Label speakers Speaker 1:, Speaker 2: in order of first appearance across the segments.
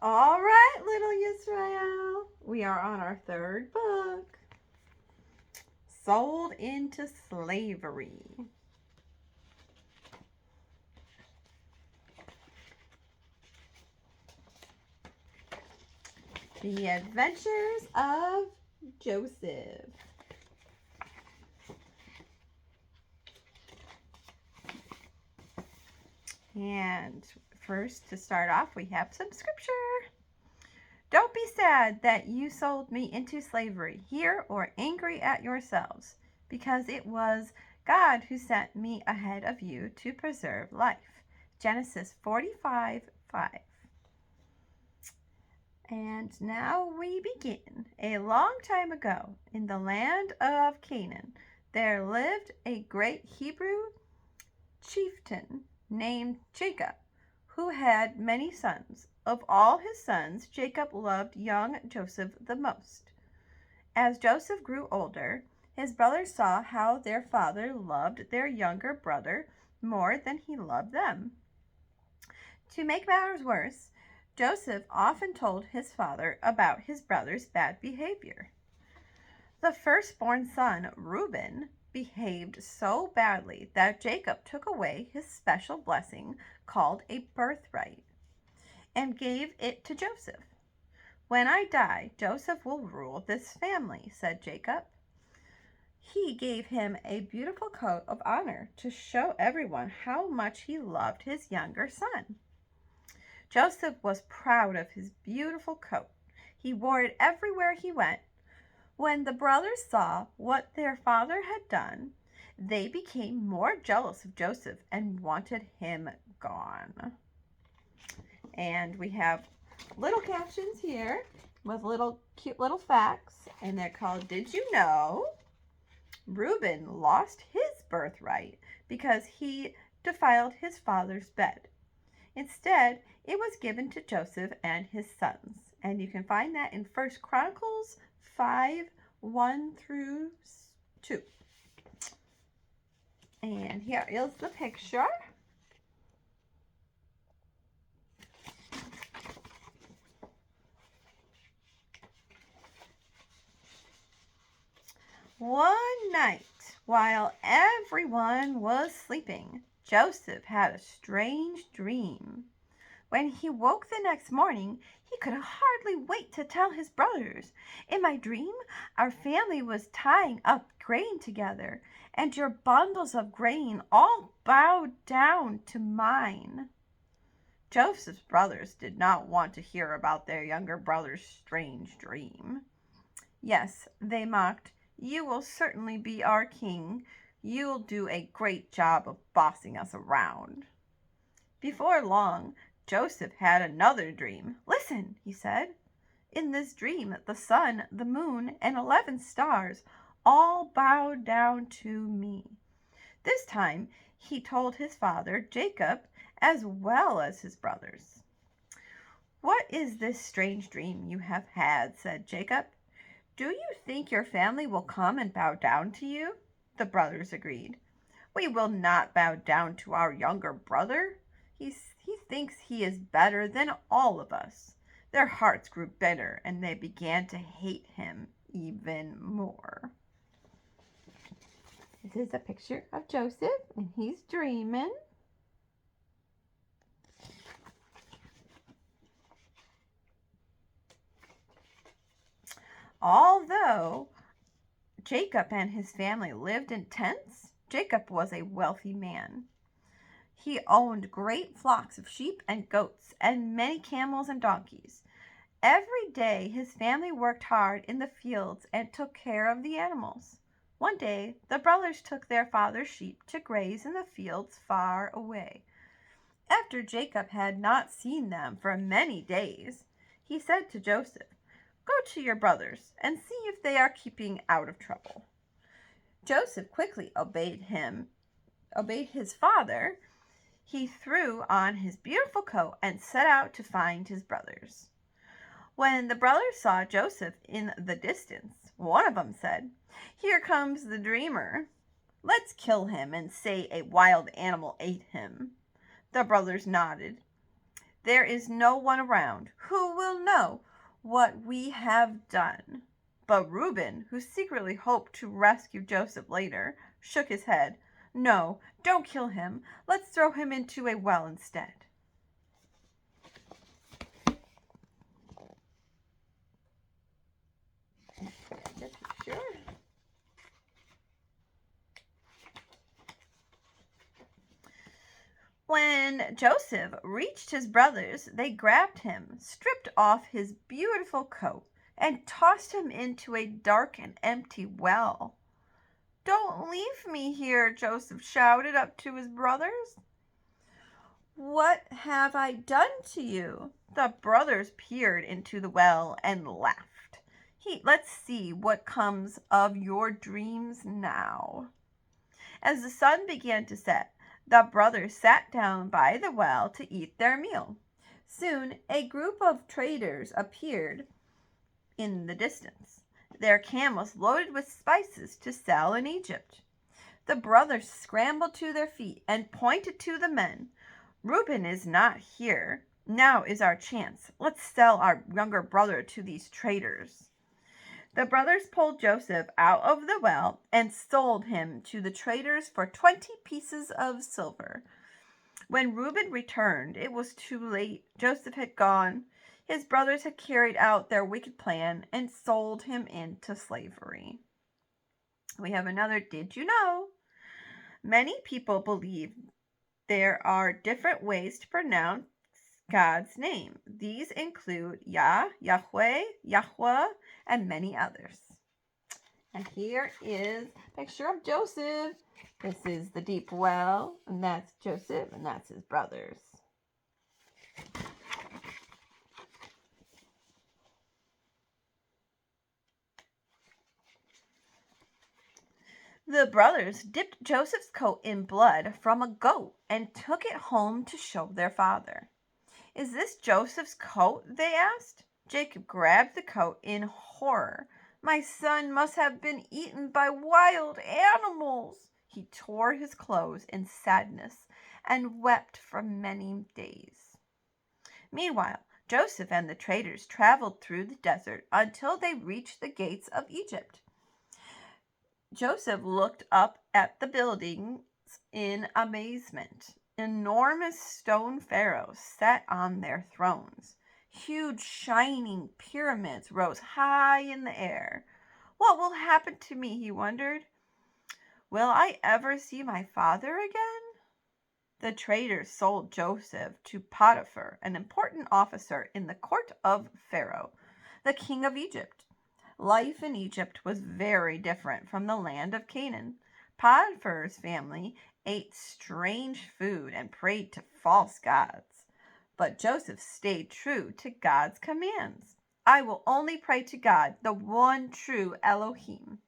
Speaker 1: All right, little Yisrael. We are on our third book. Sold into slavery. The Adventures of Joseph. And first, to start off, we have some scripture. Don't be sad that you sold me into slavery here or angry at yourselves, because it was God who sent me ahead of you to preserve life. Genesis 45:5. And now we begin. A long time ago, in the land of Canaan, there lived a great Hebrew chieftain named Jacob, who had many sons. Of all his sons, Jacob loved young Joseph the most. As Joseph grew older, his brothers saw how their father loved their younger brother more than he loved them. To make matters worse, Joseph often told his father about his brother's bad behavior. The firstborn son, Reuben, behaved so badly that Jacob took away his special blessing called a birthright and gave it to Joseph. When I die, Joseph will rule this family, said Jacob. He gave him a beautiful coat of honor to show everyone how much he loved his younger son. Joseph was proud of his beautiful coat. He wore it everywhere he went. When the brothers saw what their father had done, they became more jealous of Joseph and wanted him gone. And we have little captions here with cute little facts, and they're called Did You Know? Reuben lost his birthright because he defiled his father's bed. Instead, it was given to Joseph and his sons. And you can find that in 1 Chronicles 5:1-2. And here is the picture. One night, while everyone was sleeping, Joseph had a strange dream. When he woke the next morning, he could hardly wait to tell his brothers. In my dream, our family was tying up grain together, and your bundles of grain all bowed down to mine. Joseph's brothers did not want to hear about their younger brother's strange dream. Yes, they mocked, you will certainly be our king. You'll do a great job of bossing us around. Before long, Joseph had another dream. Listen, he said. In this dream, the sun, the moon, and 11 stars all bowed down to me. This time, he told his father, Jacob, as well as his brothers. What is this strange dream you have had? Said Jacob. Do you think your family will come and bow down to you? The brothers agreed. We will not bow down to our younger brother. He thinks he is better than all of us. Their hearts grew bitter, and they began to hate him even more. This is a picture of Joseph, and he's dreaming. Although Jacob and his family lived in tents, Jacob was a wealthy man. He owned great flocks of sheep and goats and many camels and donkeys. Every day his family worked hard in the fields and took care of the animals. One day the brothers took their father's sheep to graze in the fields far away. After Jacob had not seen them for many days, he said to Joseph, Go to your brothers and see if they are keeping out of trouble. Joseph quickly obeyed his father. He threw on his beautiful coat and set out to find his brothers. When the brothers saw Joseph in the distance, one of them said, Here comes the dreamer. Let's kill him and say a wild animal ate him. The brothers nodded. there is no one around who will know what we have done." But Reuben, who secretly hoped to rescue Joseph later, shook his head. "No, don't kill him. Let's throw him into a well instead." Sure. When Joseph reached his brothers, they grabbed him, stripped off his beautiful coat, and tossed him into a dark and empty well. "Don't leave me here," Joseph shouted up to his brothers. "What have I done to you?" The brothers peered into the well and laughed. "Let's see what comes of your dreams now." As the sun began to set, the brothers sat down by the well to eat their meal. Soon a group of traders appeared in the distance, their camels loaded with spices to sell in Egypt. The brothers scrambled to their feet and pointed to the men. "Reuben is not here. Now is our chance. Let's sell our younger brother to these traders." The brothers pulled Joseph out of the well and sold him to the traders for 20 pieces of silver. When Reuben returned, it was too late. Joseph had gone. His brothers had carried out their wicked plan and sold him into slavery. We have another Did You Know? Many people believe there are different ways to pronounce God's name. These include Yah, Yahweh, Yahweh, and many others. And here is a picture of Joseph. This is the deep well, and that's Joseph, and that's his brothers. The brothers dipped Joseph's coat in blood from a goat and took it home to show their father. "Is this Joseph's coat?" they asked. Jacob grabbed the coat in horror. "My son must have been eaten by wild animals." He tore his clothes in sadness and wept for many days. Meanwhile, Joseph and the traders traveled through the desert until they reached the gates of Egypt. Joseph looked up at the buildings in amazement. Enormous stone pharaohs sat on their thrones. Huge shining pyramids rose high in the air. "What will happen to me?" he wondered. "Will I ever see my father again?" The traders sold Joseph to Potiphar, an important officer in the court of Pharaoh, the king of Egypt. Life in Egypt was very different from the land of Canaan. Potiphar's family ate strange food and prayed to false gods. But Joseph stayed true to God's commands. "I will only pray to God, the one true Elohim."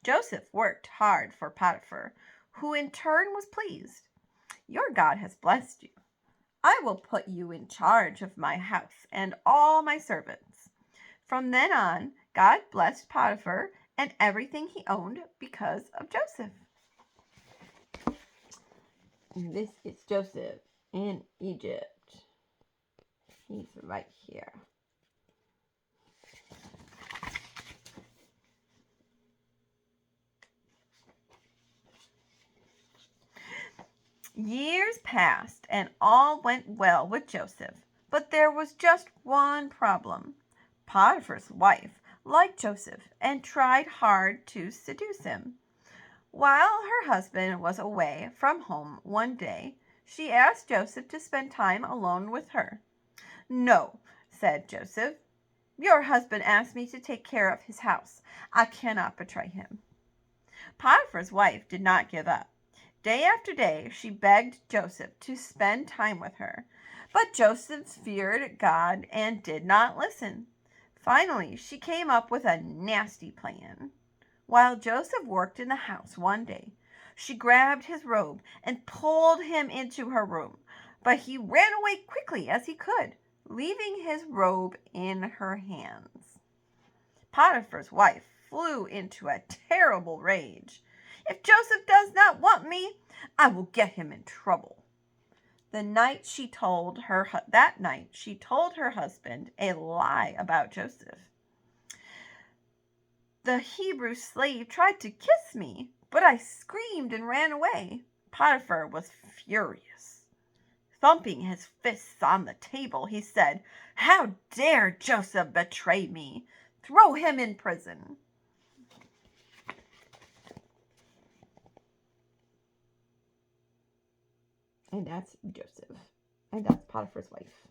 Speaker 1: Joseph worked hard for Potiphar, who in turn was pleased. "Your God has blessed you. I will put you in charge of my house and all my servants." From then on, God blessed Potiphar and everything he owned because of Joseph. And this is Joseph in Egypt. He's right here. Years passed and all went well with Joseph, but there was just one problem. Potiphar's wife liked Joseph and tried hard to seduce him. While her husband was away from home one day, she asked Joseph to spend time alone with her. "No," said Joseph. "Your husband asked me to take care of his house. I cannot betray him." Potiphar's wife did not give up. Day after day she begged Joseph to spend time with her, but Joseph feared God and did not listen. Finally, she came up with a nasty plan. While Joseph worked in the house one day, she grabbed his robe and pulled him into her room, but he ran away quickly as he could, leaving his robe in her hands. Potiphar's wife flew into a terrible rage. "If Joseph does not want me, I will get him in trouble." That night she told her husband a lie about Joseph. The Hebrew slave tried to kiss me, but I screamed and ran away. Potiphar was furious. Thumping his fists on the table, he said, "How dare Joseph betray me? Throw him in prison." And that's Joseph. And that's Potiphar's wife.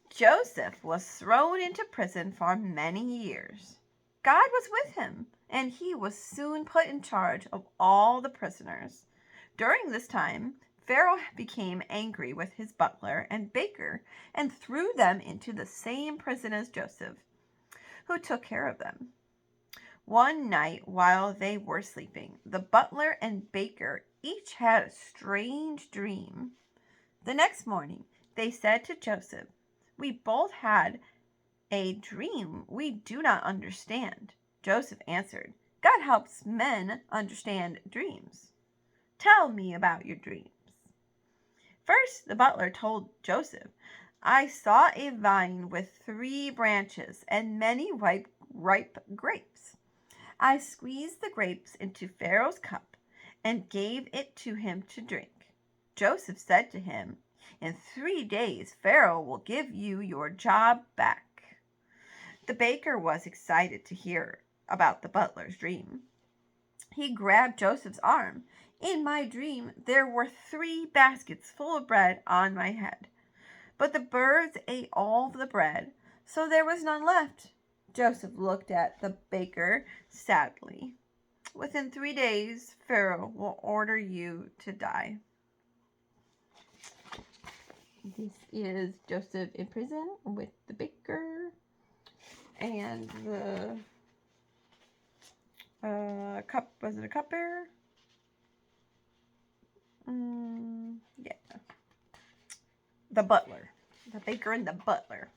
Speaker 1: Joseph was thrown into prison for many years. God was with him, and he was soon put in charge of all the prisoners. During this time, Pharaoh became angry with his butler and baker and threw them into the same prison as Joseph, who took care of them. One night while they were sleeping, the butler and baker each had a strange dream. The next morning, they said to Joseph, "We both had a dream we do not understand." Joseph answered, "God helps men understand dreams. Tell me about your dreams." First, the butler told Joseph, "I saw a vine with 3 branches and many ripe grapes. I squeezed the grapes into Pharaoh's cup and gave it to him to drink. Joseph said to him, 'In 3 days Pharaoh will give you your job back.'" The baker was excited to hear about the butler's dream. He grabbed Joseph's arm. "In my dream, there were 3 baskets full of bread on my head. But the birds ate all the bread, so there was none left." Joseph looked at the baker sadly. "Within 3 days, Pharaoh will order you to die." This is Joseph in prison with the baker and the was it a cupbearer? Yeah. The butler. The baker and the butler.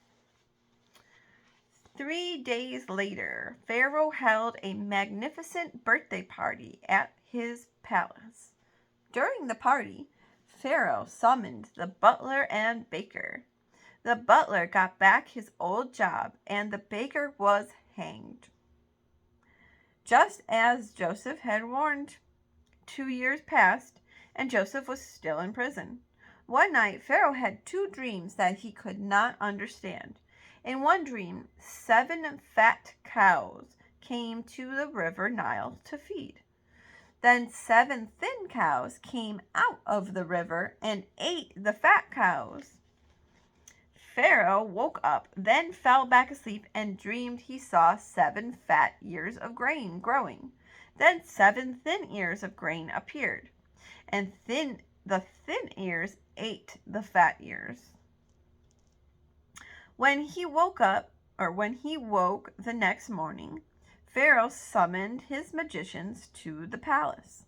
Speaker 1: 3 days later, Pharaoh held a magnificent birthday party at his palace. During the party, Pharaoh summoned the butler and baker. The butler got back his old job, and the baker was hanged. Just as Joseph had warned. 2 years passed, and Joseph was still in prison. One night, Pharaoh had 2 dreams that he could not understand. In one dream, 7 fat cows came to the river Nile to feed. Then 7 thin cows came out of the river and ate the fat cows. Pharaoh woke up, then fell back asleep and dreamed he saw 7 fat ears of grain growing. Then 7 thin ears of grain appeared, and the thin ears ate the fat ears. When he woke the next morning, Pharaoh summoned his magicians to the palace.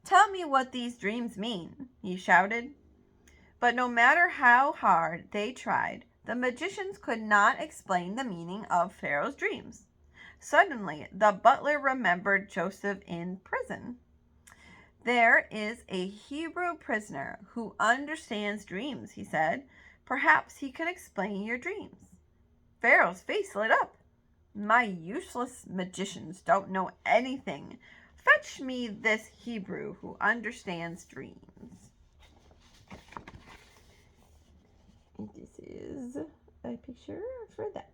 Speaker 1: "Tell me what these dreams mean," he shouted. But no matter how hard they tried, the magicians could not explain the meaning of Pharaoh's dreams. Suddenly, the butler remembered Joseph in prison. "There is a Hebrew prisoner who understands dreams," he said. "Perhaps he can explain your dreams." Pharaoh's face lit up. "My useless magicians don't know anything. Fetch me this Hebrew who understands dreams." And this is a picture for that.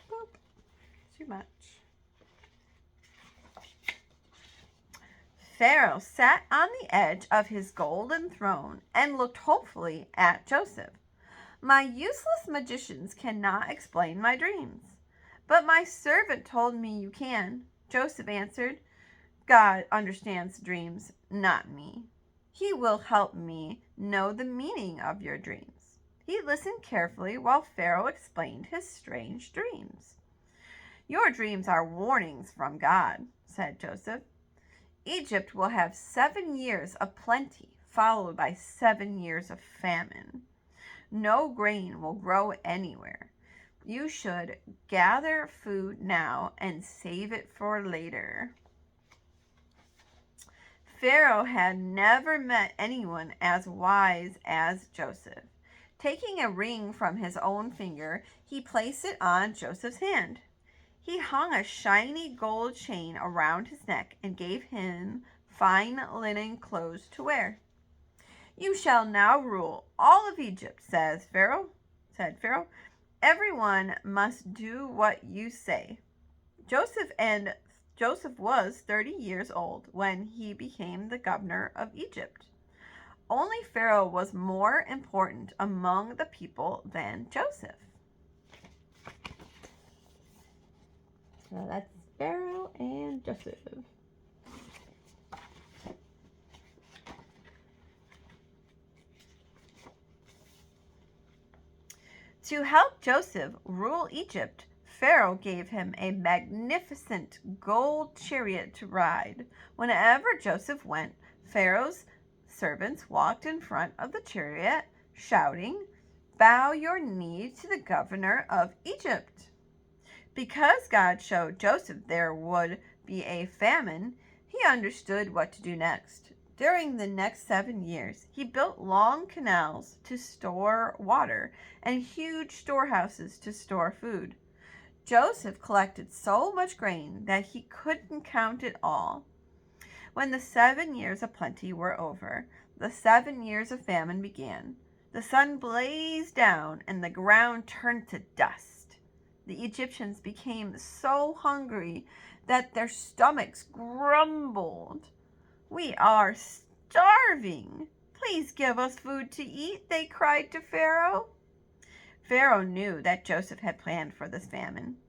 Speaker 1: Boop. Too much. Pharaoh sat on the edge of his golden throne and looked hopefully at Joseph. "My useless magicians cannot explain my dreams." "But my servant told me you can," Joseph answered. "God understands dreams, not me. He will help me know the meaning of your dreams." He listened carefully while Pharaoh explained his strange dreams. "Your dreams are warnings from God," said Joseph. "Egypt will have 7 years of plenty, followed by 7 years of famine. No grain will grow anywhere. You should gather food now and save it for later. Pharaoh had never met anyone as wise as Joseph. Taking a ring from his own finger, he placed it on Joseph's hand. He hung a shiny gold chain around his neck and gave him fine linen clothes to wear. You shall now rule all of Egypt, said Pharaoh. Everyone must do what you say. Joseph was 30 years old when he became the governor of Egypt. Only Pharaoh was more important among the people than Joseph. So that's Pharaoh and Joseph. To help Joseph rule Egypt, Pharaoh gave him a magnificent gold chariot to ride. Whenever Joseph went, Pharaoh's servants walked in front of the chariot, shouting, "Bow your knee to the governor of Egypt." Because God showed Joseph there would be a famine, he understood what to do next. During the next 7 years, he built long canals to store water and huge storehouses to store food. Joseph collected so much grain that he couldn't count it all. When the 7 years of plenty were over, the 7 years of famine began. The sun blazed down and the ground turned to dust. The Egyptians became so hungry that their stomachs grumbled. "We are starving. Please give us food to eat," they cried to Pharaoh. Pharaoh knew that Joseph had planned for this famine.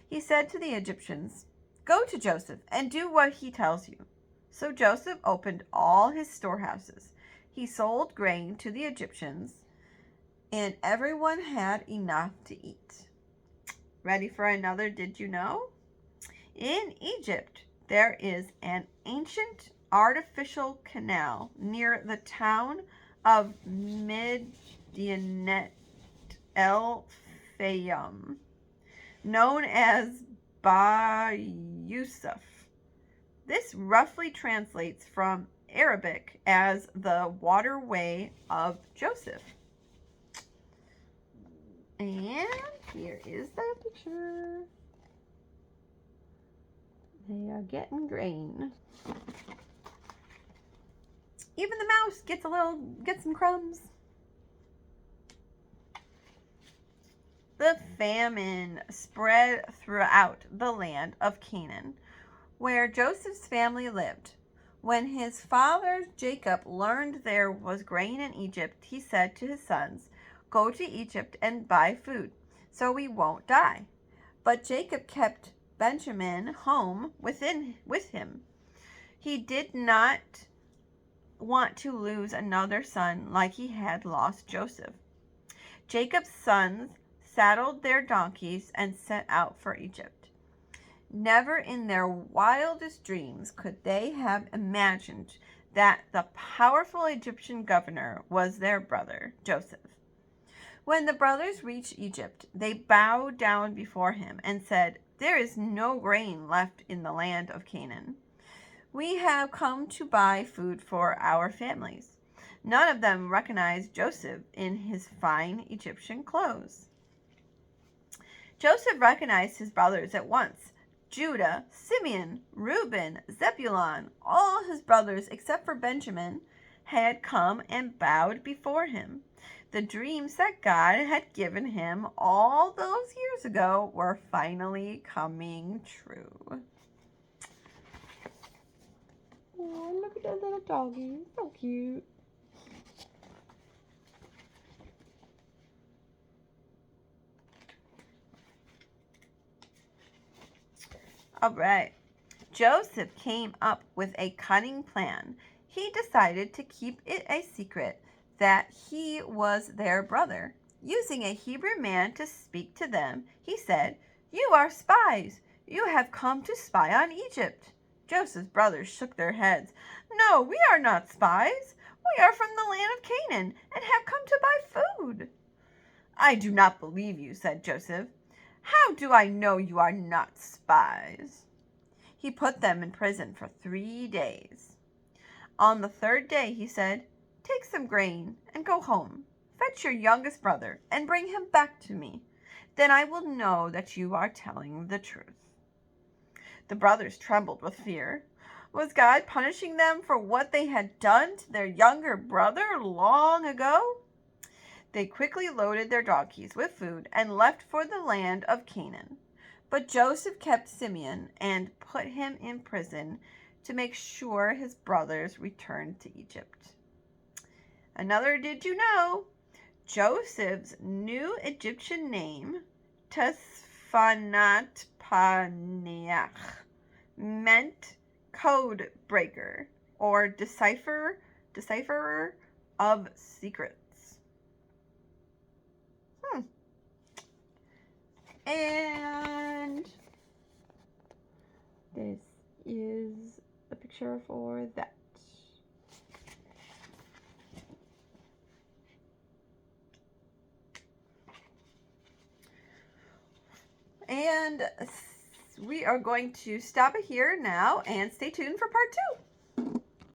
Speaker 1: He said to the Egyptians, "Go to Joseph and do what he tells you." So Joseph opened all his storehouses. He sold grain to the Egyptians, and everyone had enough to eat. Ready for another Did You Know? In Egypt, there is an ancient artificial canal near the town of Medinet El Fayum, known as Ba Yusuf. This roughly translates from Arabic as the waterway of Joseph. And here is the picture. They are getting grain. Even the mouse gets some crumbs. The famine spread throughout the land of Canaan, where Joseph's family lived. When his father Jacob learned there was grain in Egypt, he said to his sons, "Go to Egypt and buy food, so we won't die." But Jacob kept Benjamin home with him. He did not want to lose another son like he had lost Joseph. Jacob's sons saddled their donkeys and set out for Egypt. Never in their wildest dreams could they have imagined that the powerful Egyptian governor was their brother, Joseph. When the brothers reached Egypt, they bowed down before him and said, "There is no grain left in the land of Canaan. We have come to buy food for our families." None of them recognized Joseph in his fine Egyptian clothes. Joseph recognized his brothers at once. Judah, Simeon, Reuben, Zebulun, all his brothers except for Benjamin, had come and bowed before him. The dreams that God had given him all those years ago were finally coming true. Oh, look at that little doggy. So cute. All right. Joseph came up with a cunning plan. He decided to keep it a secret that he was their brother. Using a Hebrew man to speak to them, he said, "You are spies. You have come to spy on Egypt." Joseph's brothers shook their heads. "No, we are not spies. We are from the land of Canaan and have come to buy food." "I do not believe you," said Joseph. "How do I know you are not spies?" He put them in prison for 3 days. On the 3rd day he said, "Take some grain and go home. Fetch your youngest brother and bring him back to me. Then I will know that you are telling the truth." The brothers trembled with fear. Was God punishing them for what they had done to their younger brother long ago? They quickly loaded their donkeys with food and left for the land of Canaan. But Joseph kept Simeon and put him in prison to make sure his brothers returned to Egypt. Another did you know? Joseph's new Egyptian name, Tesfanat Paneach, meant code breaker or decipherer of secrets. And this is the picture for that. And we are going to stop it here now and stay tuned for part 2.